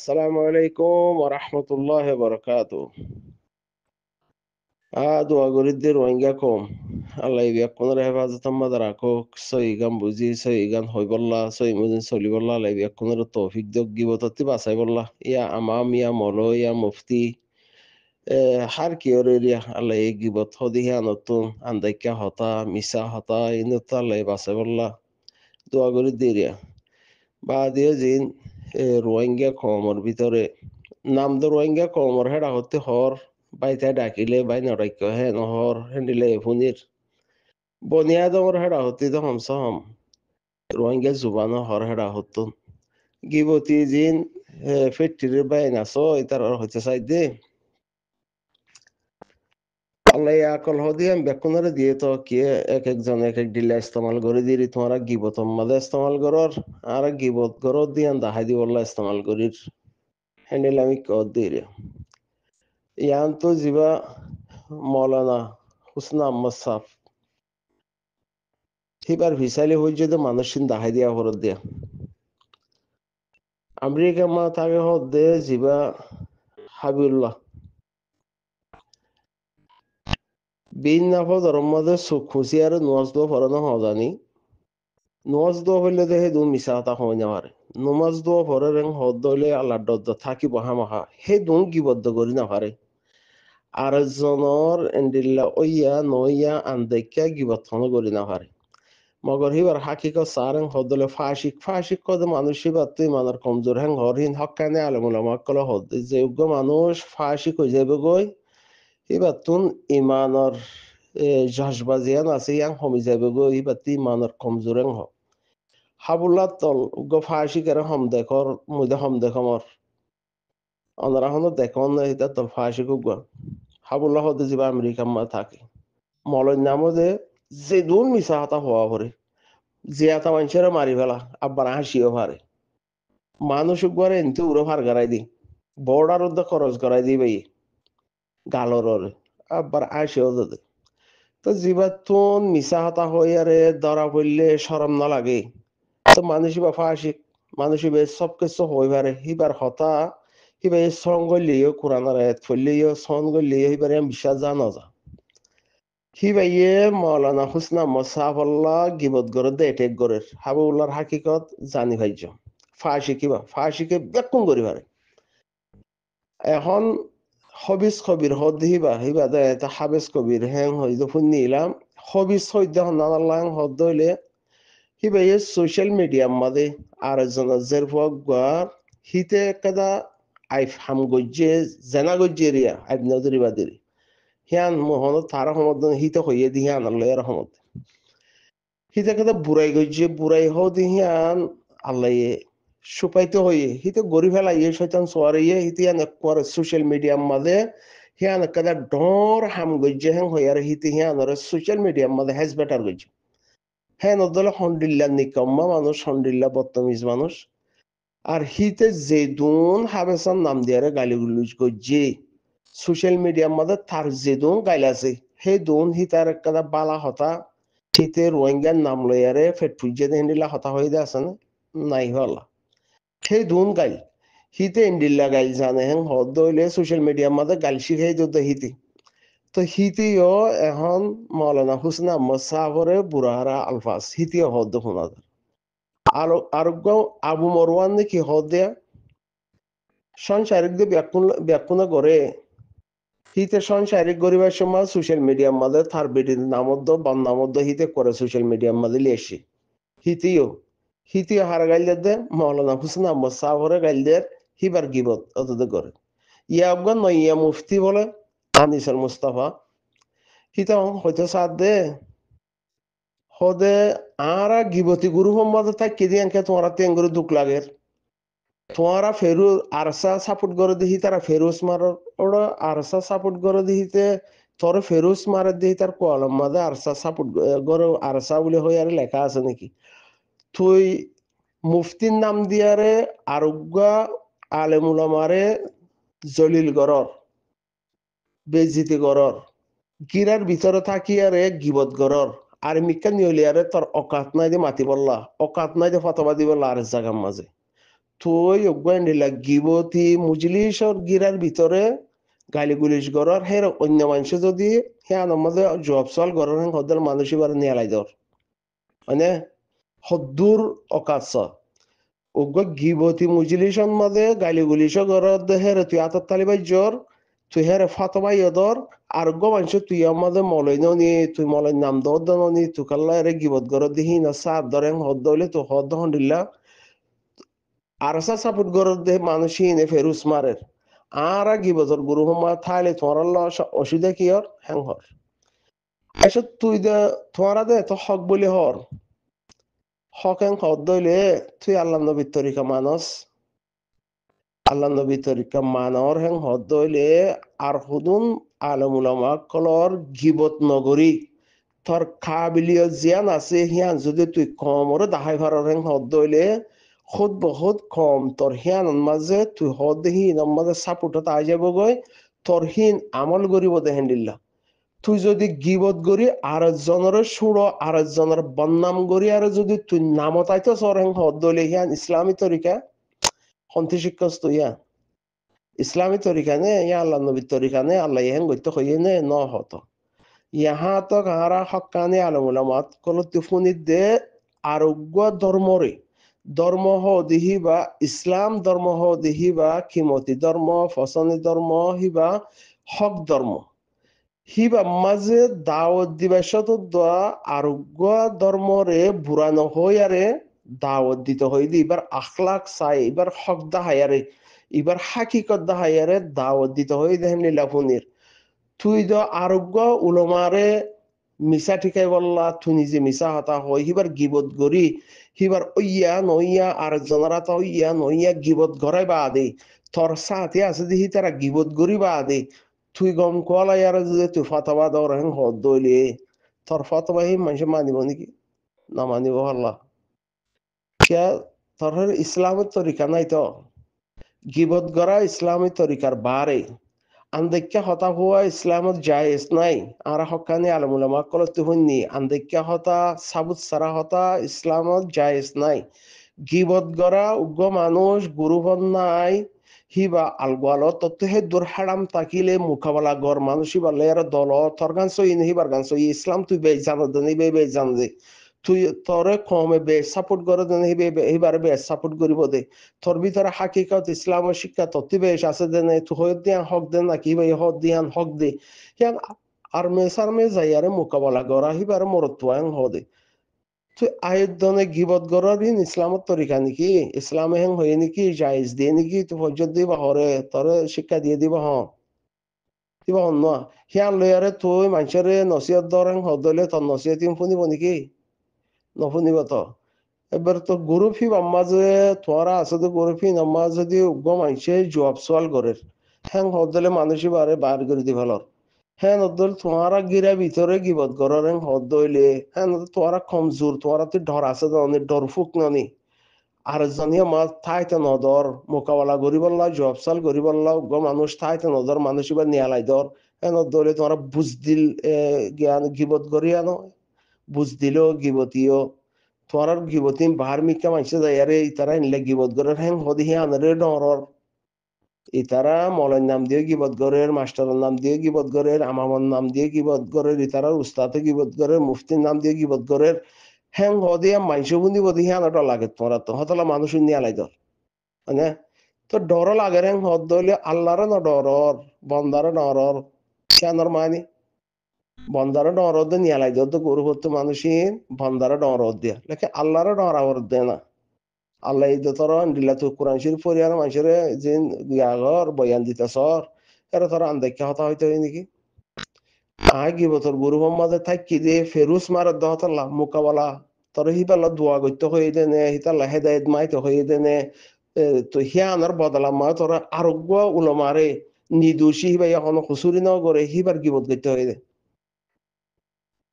السلام عليكم ورحمة الله وبركاته. دعا قريدير وإنجاكم الله يبيكم رهبازة مدراكو سوي بوزي سوي هوي بالله سوي مدن سولي بالله الله يبيكم التوفيق دوغي وتتبع ساي بالله يا أمام يا مولو يا مفتي حركي أوريريا الله يجي بطهدي هانتون عندك هطا مسا هطا إنتا الله يباسي بالله دعا قريدير يا بعد يزين রোহিঙ্গা কমর ভিতরে নাম তো রোহিঙ্গা কমর হেডা হতে হর বাইতে ডাকিলে বাই নড়াইক হে নহর হেন্ডিলে ফুনির বনিয়াদমর হেডা হতে তো হমস হম রোহিঙ্গা জুবানো হর হেডা হতুন গিবতি জিন ফেটির বাই নাসো ইতার হইতে চাই দে আল্লাহ আকল হদিয়াম বেকুনারে দিয়ে তো কি এক একজন এক এক ডিলা ইস্তেমাল করে দিরি তোমারা গিবত মাদে ইস্তেমাল করর আর গিবত করর দিয়ান দাহাই দি বললা ইস্তেমাল করির হ্যান্ডেল আমি কর দিরি ইয়ান তো জিবা মৌলানা হুসনা আহমদ সাফ হিবার ভিসাইলে হই যদি মানুষিন দাহাই দিয়া হরত দিয়া আমেরিকা মা থাকে হদ দে জিবা হাবিউল্লাহ বিন নাফা ধরম মাঝে খুশি আর নোয়াজ দোয়া পড়ানো হজানি নোয়াজ দোয়া হইলে দে দু মিশা হতা হই না পারে নমাজ দোয়া পড়ে রেং হদ দইলে আল্লাহ দদ্দ থাকি বহা মাহা হে দুন গিবদ্ধ করি না পারে আর জনের এন্ডিল্লা ওইয়া নইয়া আন্দাইকা গিবদ্ধ করি না পারে মগর হিবার হাকিক সারেং হদলে ফাশিক কদ মানুষ হিবার তুই মানার কমজোর হ্যাং হরহিন হকানে আলমুলামা কল হদ যে উগ্র মানুষ ফাশিক হয়ে যাবে গই হিবার তুন ইমানর জহবাজিয়ান আছে ইয়াং হমি যাবে গই হিবার তুই ইমানর কমজোর হ হাবুল্লা তল উগ্র ফাশিক এর হম দেখর মুদে হম দেখমর অনারা হন দেখন হিতা তল ফাশিক উগ্র হাবুল্লাহ হদে যাবা আমেরিকা মা থাকে মলন নামদে যে দুন মিশা হতা হওয়া পরে জিয়াতা মানুষের মারি ফেলা আব্বার হাসিও পারে মানুষ একবারে এনতে উড়ো ফার গড়াই দি বর্ডার উদ্যোগ খরচ করাই দি ভাই গালর আব্বার হাসিও দে তো জীবাতুন মিশা হতা হই আরে ধরা পড়লে সরম না লাগে তো মানুষ বা ফাঁসি মানুষ সব কিছু হই পারে হিবার হতা হিবার সং গলিও কোরআনার আয়াত ফলিও সং গলিও হিবার বিশ্বাস জানা যা হিবাইয়ে মৌলানা হুসনা মোসাফল্লাহ গিবত গড়ে দে এটেক গড়ের হাবুল্লাহর হাকিকত জানি ভাইজ ফাঁসি কিবা ফাঁসিকে বেকুম করি পারে এখন হবিস কবির হদ হিবা দে হাবেস কবির হ্যাং হইতো শুনি ইলাম হবিস হইতে হন্নাল্লাহ হদ হইলে হিবাইয়ে সোশ্যাল মিডিয়ার মাঝে আর জের ফুয়ার হিতে কাদা আইফ হাম গজ্জে জেনা গজ্জে রিয়া আইব নদরি বাদিরি হিয়ান মোহন তারা সমদ হিতে হইয়ে দি হিয়ান আল্লাহ রহমত হিতে কথা বুড়াই গজ্জে বুড়াই হও দি হিয়ান আল্লাহ সুপাইতে হইয়ে হিতে গরি ফেলা ইয়ে শয়তান সোয়ার ইয়ে হিতে ইয়ান একবার সোশ্যাল মিডিয়ার মাঝে হিয়ান কাদা ডর হাম গজ্জে হ্যাং হই আর হিতে হিয়ান সোশ্যাল মিডিয়ার মাঝে হ্যাজ বেটার গজ্জে হ্যাঁ নদলে হন্ডিল্লা নিকম্মা মানুষ হন্ডিল্লা বদতমিজ মানুষ আর হিতে যে দুন হাবেসান নাম দিয়ারে গালিগুলুজ গজ্জে সোশ্যাল মিডিয়ার মধ্যে তার যে দুন গাইল আছে সেই দুন হিতার একটা বালা হতা হিতে রোহিঙ্গার নাম লইয়ারে ফেট ফুজে হেন্ডিলা হতা হয়ে আছে না নাই হলা সেই দুন গাইল হিতে এন্ডিল্লা গাইল জানে হেন হদ হইলে সোশ্যাল মিডিয়ার মধ্যে গাইল শিখাই দিত হিতে তো হিতিও এখন মৌলানা হুসনা আহমদ সাহাবরে বুড়াহারা আলফাস হিতিও হদ শোনা যায় আরোগ্য আবু মরওয়ান নাকি হদ দেয়া সংসারিক দিয়ে ব্যাকুনা করে হিতে সংসারিক গরিবের সময় সোশ্যাল মিডিয়ার মধ্যে তার বেটির নামদ্দ বান্নামদ্দ হিতে করে সোশ্যাল মিডিয়ার মধ্যে লিয়েছি হিতিও হারা গাইল দে মৌলানা হুসেন আহমদ সাহরে গাইল দের হিবার গিবত অতদে করে ইয়া আফগান নয় ইয়া মুফতি বলে আনিসুল মুস্তাফা হিতা হয়তো সাথ দে হদে আরা গিবতি গুরু সম্বাদে থাকি দিয়ানকে তোমারা তেঙ্গুরু দুঃখ লাগের তোমারা ফেরু আরসা সাপোর্ট করে দিহি তারা ফেরুস মার ওরা আরসা সাপোর্ট করে দিহিতে তোর ফেরুস মারে দিহি তার কলম মাঝে আরসা সাপোর্ট করে আরসা বলে হয়ে আর লেখা আছে নাকি তুই মুফতির নাম দিয়ারে আরোগ্য আলেমুলামারে জলিল গরর বেজিতি গরর গিরার ভিতরে থাকি আরে গিবত গরর আর মিকা নিয়লিয়ারে তোর অকাত নাই দিয়ে মাতি বললা অকাত নাই দিয়ে ফতবা দি বললা আর জাগার মাঝে তুই অজ্ঞান দিলা গিবতি মুজলিসর গিরার ভিতরে গালি গুলিশ করার হের অন্য মানুষ যদি হ্যাঁ আমাদের জব সল করার হদের মানুষ এবার নিয়ে লাই দর মানে হদ্দুর অকাশ অজ্ঞ গিবতি মুজলিসন মাঝে গালি গুলিশ করার হের তুই আতর তালিবাই জ্বর তুই হের ফাতবাই দর আর অজ্ঞ মানুষ তুই আমাদের মলই নি তুই মলই নাম দর নি তুই কাল্লা এর গিবত গরর দিহি না সার ধরে হদ হইলে তো হদ হন্ডিল্লা আরসা সাপোর্ট গরর দে মানুষই নে ফেরুস মারের আর কি বছর গুরু হমা থাইলে তোমার অসুবিধা কি হর হ্যাং হর এসব তুই দে তোমার দে তো হক বলি হর হক হ্যাং হর দইলে তুই আল্লাহ নবীর তরিকা মানস আল্লাহ নবীর তরিকা মানর হ্যাং হর দইলে আর হুদুন আলমুলামা কলর গিবত নগরী তোর কাবিলিয়ত জিয়ান আছে হিয়ান যদি তুই কমরে দাহাই ভারর হ্যাং হর দইলে খুদ বহুত কম তোর হিয়ান মাঝে তুই হদ দেহি মাঝে সাপোর্টত আই যাব গই তোর হিন আমল গরিব দেহেন দিল্লা তুই যদি গিবত গরি আর জনের সুড় আর জনের বন্নাম গরি আর যদি তুই নামত আইতো সর হেং হদ দইলে হিয়ান ইসলামী তরিকা সন্তি শিক্ষস্ত ইয়া ইসলামী তরিকা নে ইয়া আল্লাহ নবীর তরিকা নে আল্লাহ ইহেন গইতে হইয়ে নে ন হত ইহা তো কাহারা হকানি আলমুলামাত কলতি ফুনিত দে আরোগ্য ধর্মরে ধর্ম দিহিবা ইসলাম ধর্ম দিহিবা কিমতি ধর্ম ফসনি ধর্ম হিবা হক ধর্ম হিবা মাঝে দাওয়াত দিবাসত দোয়া আরোগ্য ধর্মরে বুড়ানো হই আরে দাওয়াত দিতে হই দি এবার আখলাক চাই এবার হক দাহায়ারে এবার হাকিকত দাহায়ারে দাওয়াত দিতে হই দেখেন লীলাফুনির তুই দ আরোগ্য উলমারে মিছা ঠিকাই বললা তুই নিজে মিছা হতা হয় হিবার গিবত গরি হিবার ওইয়া নইয়া আর জনারা তো ওইয়া নইয়া গিবত গড়াই বা দে তোর সাথে আছে দেখি তারা গিবত গরি বা দে তুই গম কলাই আর যদি তুই ফতবা দর হেন হদ দইলে তোর ফতবা হি মানুষ মানিব নাকি না মানিব হল্লা কে তোর ইসলামের তরিকা নাই তো গিবত গড়া ইসলামের তরিকার বারে আন্দেক্যা হতা হুয়া ইসলামত জায়েজ নাই আর হকানি আলমুলামা কলতে হইনি আন্দেক্যা হতা সাবুত সারা হতা ইসলামত জায়েজ নাই গিবত গড়া উগ্র মানুষ গুরুভন নাই হিবা আলগোয়াল তত্ত্ব হে দূর হারাম তাকিলে মুখাবালা গর মানুষই বালে আর দল থর গান সই হিবার গান সই ইসলাম তুই বে জানো দেনি বে জান দে তুই তরে কমে বে সাপোর্ট করে দেন হিবার বে সাপোর্ট করিব দে তোর ভিতরে হাকিকত ইসলামের শিক্ষা তত্ত্ব বেশ আছে দেনে তুই হয়ে দিয়ান হক দেন নাকি ভাই হক দিয়ান হক দে হিয়ান আর্মে সার্মে যাইয়ারে মোকাবেলা করা হিবার মরত্বায়ন হদে তুই আয়ুধনে গিবত গরিন ইসলামত তরিকা নাকি ইসলামে হেন হয়ে নাকি জায়েজ দিয়ে নাকি তুই পর্যন্ত দিবা হরে তোরে শিক্ষা দিয়ে দিবা দিবা হন না হিয়ান লয়ারে তুই মানুষের নসিহত ধরেন হদলে তোর নসিহত শুনিব নাকি নশুনিব তো এবার তো গরুফি আম্মা যে তোরা আছে তো গরুফি আম্মা যদি উগ্র মানুষে জবাব সওয়াল করে হ্যাঁ হদলে মানুষই বারে বার করে দি ভালো হ্যাঁ নদল তোমারা গিরা ভিতরে গিবত গরেন হদ দইলে হ্যাঁ তোরা কমজোর তোরা তো ডর আছে নি ডর ফুক ননি আর জনিয়া মাছ থাইতে নদর মোকাবেলা করি বললা জব সাল করি বললা উগ্র মানুষ থাইতে নদর মানুষ এবার নিয়ালাই দর হ্যাঁ নদলে তোরা বুঝ দিল জ্ঞান গিবত করি আনো বুঝ দিল গিবতীয় তোরার গিবতী বাহার মিকা মাইসে যায় আরে ইতারা ইনলে গিবত গরের হ্যাং হদি হে আনরে ডরর ইতারা মলের নাম দিয়ে গিবত গরের মাস্টারের নাম দিয়ে গিবত গরের আমামর নাম দিয়ে গিবত গরের ইতারার উস্তাদে গিবত গরের মুফতির নাম দিয়ে গিবত গরের হ্যাং হদি মাইসে বুনি বদি হে আনটা লাগে তোরা তো হতলা মানুষ নিয়ে আলাই দর মানে তো ডর লাগে হ্যাং হদ দইলে আল্লাহরে ন ডরর বন্দারে ডরর কেনর মানি বন্দারে ডর দিয়ে নিয়ে আলাই দর তো গরু হতো মানুষই বন্দারে ডর দিয়া লেখে আল্লাহরে ডর দে না আল্লাহ তোর দিলা তো কোরআন শরীফ পড়িয়ার মানুষের যে ইয়াগর বয়ান দিতেছর এরা তোর আন্দাইকা হতা হইতে হয় নাকি আগে বছর গুরু মোহাম্মদ থাকি যে ফেরুস মারার দহতলা মোকাবেলা তোর হিবালা দোয়া করতে হয়ে দেনে হিতাল্লা হেদায়ত মাইতে হয়ে দেনে তো হিয়ানার বদলা মা তোর আরোগ্য উলমারে নিদোষী হিবা এখন হুসুরি ন করে হিবার গিবত করতে হয়ে দে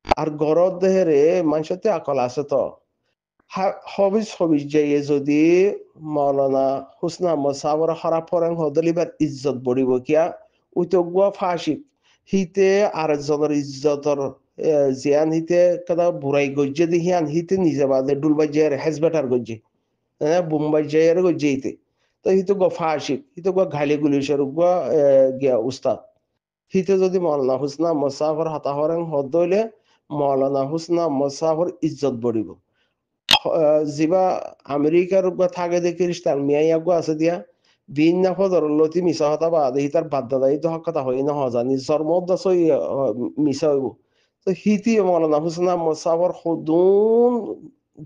আর গরদ দেহেরে মানুষতে আকল আছে তো হবিজ হবিজ যাইয়ে যদি মৌলানা হুসনা আহমদ সাবর খারাপ করেন হদলিবার ইজ্জত বড়িব কিয়া উতগুয়া ফাঁসিক হিতে আরেকজনের ইজ্জতর জিয়ান হিতে কদা বুড়াই গজ্জে দিহিয়ান হিতে নিজে বাদে ডুলবা জিয়ার হেজবেটার গজ্জে বোম্বাই যাইয়ারে গো যেতে তো হিতো গো ফাশিক হিতো গো ঘালি গুলিশের গো গিয়া উস্তাদ হিতে যদি মৌলানা হুসনা মুসাফর হতা হরেন হদ হইলে মৌলানা হুসনা মুসাফর ইজ্জত বড়িব যিবা আমেরিকার গো থাকে যে খ্রিস্টান মিয়াইয়া গো আছে দিয়া বিন না ফদর লতি মিছা হতা বা দেহি তার বাধ্যদায়ী তো হক কথা হই না হজানি জন্মদ সই মিছা হইব তো হিতি মৌলানা হুসনা মুসাফর খুদুন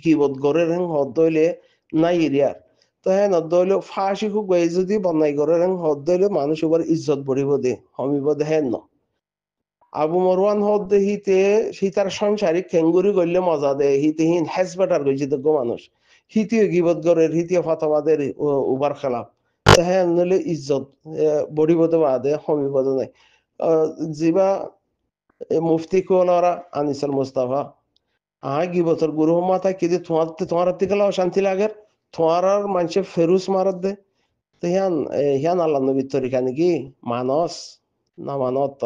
গিবত গরের হেন হদ হইলে নাই এরিয়ার তো হ্যাঁ নদ হইলে ফাঁসি খুব গাই যদি বনাই গরের হেন হদ হইলে মানুষ ওবার ইজ্জত বড়িব দে হমিব দে হ্যাঁ ন আবু মরওয়ান হদ দে হিতে হিতার সংসারিক খেঙ্গুরি গইলে মজা দে হিতে হিন হেসবেটার গইছে তো মানুষ হিতিও গিবত গরের হিতিও ফতবাদের উবার খেলাফ তো হ্যাঁ নইলে ইজ্জত বড়িব দে বাদে হমিব দে নাই যিবা মুফতি কোলরা আনিসুল মুস্তাফা গিবতর গুরু মাথা কিন্তু তোমার থেকে অশান্তি লাগে তোমার আর মানুষের ফেরুস মারত দে তো হিয়ান হিয়ান আল্লাহ নবীর তরিকা নাকি মানস না মানত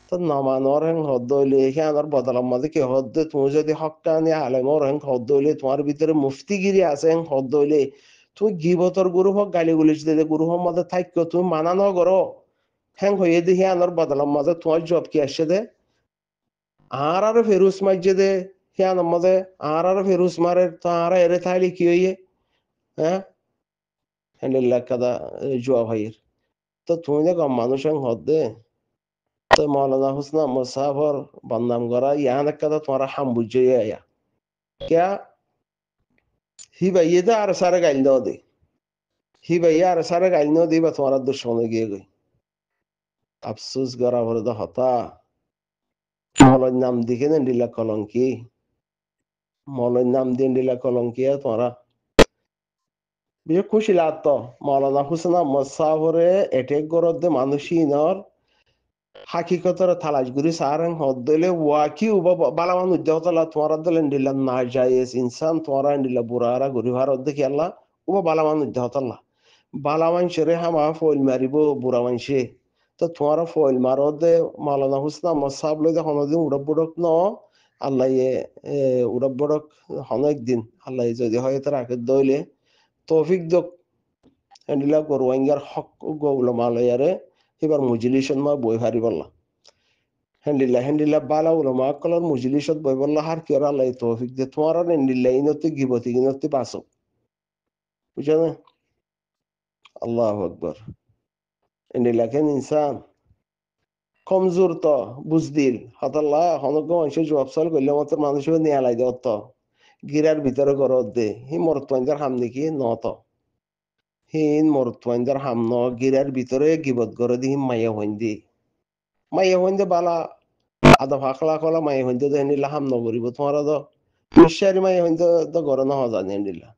তো না মানর হেন হদ হইলে হিয়ানোর বদলার মাঝে কি হদ তুমি যদি হকানি আলেমর হেন হদ হইলে তোমার ভিতরে মুফতিগিরি আছে হেন হদ হইলে তুমি গিবতর গুরু হক গালি গুলিস দে গুরু হক মাঝে থাকো তুমি মানা ন করো হ্যাং হয়ে দে হিয়ানোর বদলার মাঝে তোমার জব কি আসছে দে আর ফেরুস মাইজে দে হিয়ানোর মাঝে আর ফেরুস মারে তো আর এরে থাইলে কি হইয়ে হ্যাঁ হ্যান্ডেল কাদা জুয়া ভাইয়ের তো তুমি দেখো মানুষ হদ দে তো মৌলানা হুসনা মুসাফর বদনাম করা ইয়ান কাদা তোমার হাম বুঝে আয়া क्या ही भाई तो আর সারে গাইল ন দে হি ভাই আর সারে গাইল ন দিবা তোমার দুশ্মনে গিয়ে গই আফসোস করা পরে তো হতা মলর নাম দিকে নেন দিলা কলঙ্কি মলর নাম দিয়ে দিলা কলঙ্কি তোমরা বিশেষ খুশি লাগতো মৌলানা হুসেনা মুসাফরে এটেক গরদ মানুষই নর হাকিকতর থালাশ গুরি সারেন হদ্দলে ওয়াকি উবা বালামান উদ্যোগতলা তোমার দলেন দিলা না জায়েজ ইনসান তোমারা দিলা বুড়ারা গুরি ভারত দেখি আল্লাহ উবা বালামান উদ্যোগতলা বালামান সেরে হামা ফইল মারিব বুড়া মানসে তো তোমার ফইল মারো দে মৌলানা হুসনা মুসাফ লই দে হনদিন উড়ব বুড়ক ন আল্লাহ উড়ব বুড়ক হন একদিন আল্লাহ যদি হয় তার আগে দইলে তৌফিক দক এন্ডিলা গরুয়াঙ্গার হক গৌল মালয়ারে এবার মুজিলিশন মা বই হারি বললা হেন্ডিল্লা বালা উলমা কলর মুজিলিশত বই বললা হার কি আল্লাহ তৌফিক দে তোমার এন্ডিল্লা ইনতে গিবতি ইনতে বাসো বুঝছো না আল্লাহ আকবার এন্ডিল্লা কেন ইনসান কমজোর তো বুঝদিল হতাল্লাহ হনজ্ঞ মানুষের জবাব সাল করলে মতো মানুষের নিয়ে লাই দেওয়া তো গিরার ভিতরে গরত দে হি মরত্বাঞ্জার হাম দেখি নত হিন মরত্বাঞ্জার হাম ন গিরার ভিতরে গিবত গর দি হিম মাইয়া হইন দে বালা আদা ফাঁকলা কলা মাইয়া হইন দে নিলা হাম নগরিব তোমার তো মিশারি মাইয়া হইন তো গর না জানি নিলা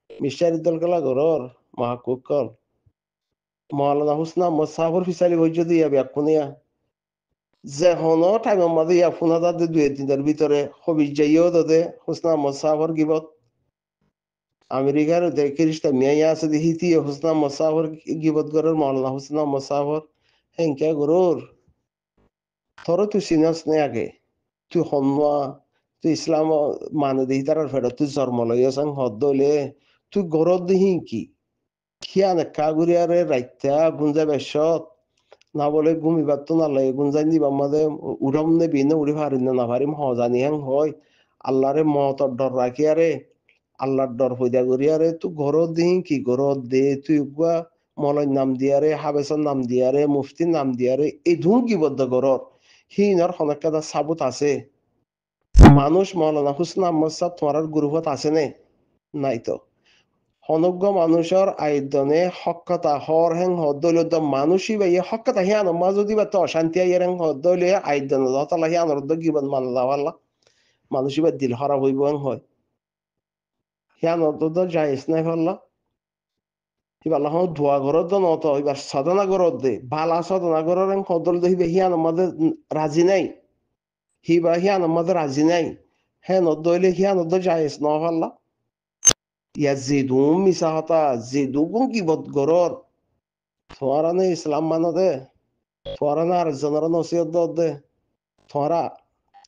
মিশারি দল কলা গরর মাহকুক কল মৌলানা হুসনা মুসাফর ফিসালি হই যদি ইয়া ব্যাকুনিয়া যে হনো টাইমের মাঝে ইয়া ফোনা তাদের দুই দিনের ভিতরে হবিজ যাইও তাদের হুসনা মুসাফর গিবত আমেরিকার খ্রিস্টা মিয়া আছে হিতি হুসনা মুসাফর গিবত গরের মৌলানা হুসনা মুসাফর হেঙ্কা গরুর তোর তুই চিনাস নে আগে তুই হন্যা তুই ইসলাম মানে দিহি তার ফেরত তুই জন্ম লইয়াছাং হদ দলে তুই গরত দিহি কি খিয়ান কাগুরিয়ারে রাইতা গুঞ্জা বেশত না বলে ঘুমিবার তো না লাগে গুঞ্জাই নিবা মাঝে উড়ম নেবি না উড়ি পারিম না পারিম হজানি হ্যাং হয় আল্লাহরে মতর ডর রাখি আরে আল্লাহর ডর হইদা করি আরে তুই ঘরত দিহি কি ঘরত দে তুই গুয়া মলয় নাম দিয়ারে হাবেসর নাম দিয়ারে মুফতির নাম দিয়ারে এই ধুম কি বদ্ধ ঘরত হিনর হনকাদা সাবুত আছে মানুষ মৌলানা হুসনা আহমদ সাহ তোমার গ্রুপত আছে নে নাই তো হনজ্ঞ মানুষের আইদনে হকতা হর হেং হদ্দলিত মানুষই বা ইয়ে হকতা হিয়ান মা যদি বা তো অশান্তি আইয়ার হেং হদ্দলি আইদন হতালা হিয়ানর গিবন মানলা পারলা মানুষই বা দিল খারাপ হইব হেং হয় হিয়ানর তো যাইস নাই পারলা এবার হন ধোয়া ঘরত দ নত এবার সাধনা ঘরত দে বালা সাধনা ঘরের হেং হদ্দল দেখিবে হিয়ান আমাদের রাজি নাই হিবা হিয়ান আমাদের রাজি নাই হ্যাঁ নদ্দইলে হিয়ান যাইস ন পারলা ইয়াজিদুম মিসাহতা জিদুগুম কি বদ গরর তোমারানে ইসলাম মানো দে তোমারানে আর জনের নসিহত দে তোমারা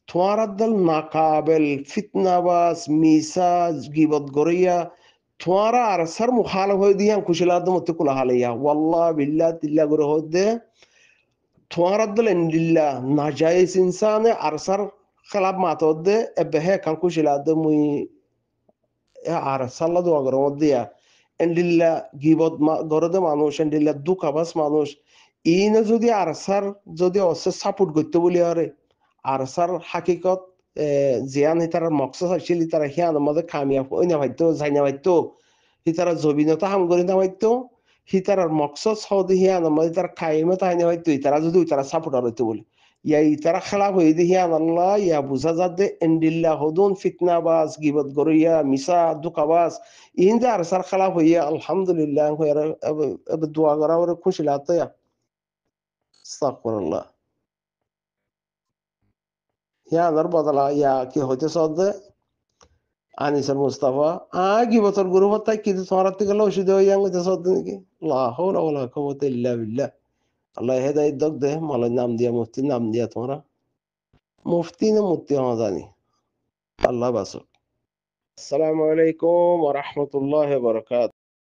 তোমার দল নাকাবেল ফিতনাবাজ মিসাজ গিবত গরিয়া তোমারা আরসার মুখালফ হয়ে দিয়ান কুশিলাদ মতে কুলা হালাইয়া ওয়াল্লাহ বিল্লাহ তিল্লা করে হদে তোমারা দল এন্ডিল্লা নাজাইজ ইনসানে আরসার খেলাপ মাতদে এবেহে কাল কুশিলাদ মুই আরসাল্লা দোয়া করে দিয়া এন্ডিল্লা গিবত গরদে মানুষ এন্ডিল্লা দুকাবাস মানুষ ইনে যদি আরসার যদি অসে সাপোর্ট করতে বলি আরে আরসার হাকিকত জিয়ান হিতার মকসদ আসছিল তারা হিয়ান মধ্যে কামিয়াব ওই না ভাইতো যাই না ভাইতো হিতারা জবিনতা হাম করি না ভাইতো হিতারার মকসদ সৌদি হিয়ান মধ্যে তার কাইমে তাই না ভাইতো তারা যদি তারা সাপোর্টার হইতে বলি ইয়া ইতারা খেলা হয়ে দি হিয়ান আল্লাহ ইয়া বুঝা যাতে এন্ডিল্লা হদুন ফিতনাবাজ গিবত গরিয়া মিসা দুকাবাজ ইন্দা আরসার খেলা হইয়া আলহামদুলিল্লাহ দোয়া করা ওরা খুশি লাগতো আস্তাগফিরুল্লাহ ইয়ানোর বদলা ইয়া কি হইতে সদে আনিসুল মুস্তাফা কি বছর গুরু হত্যায় কিন্তু তোমার থেকে ওষুধ হয়ে যাচ্ছে সদে নাকি লা হাওলা ওয়ালা কুওয়াতা ইল্লা বিল্লাহ আল্লাহ হেদায়েত দক দে মালের নাম দিয়া মুফতির নাম দিয়া তোমরা মুফতি না মুফতি হওয়া জানি আল্লাহ বাসক আসসালামু আলাইকুম ওয়া রাহমাতুল্লাহি ওয়া বারাকাতুহু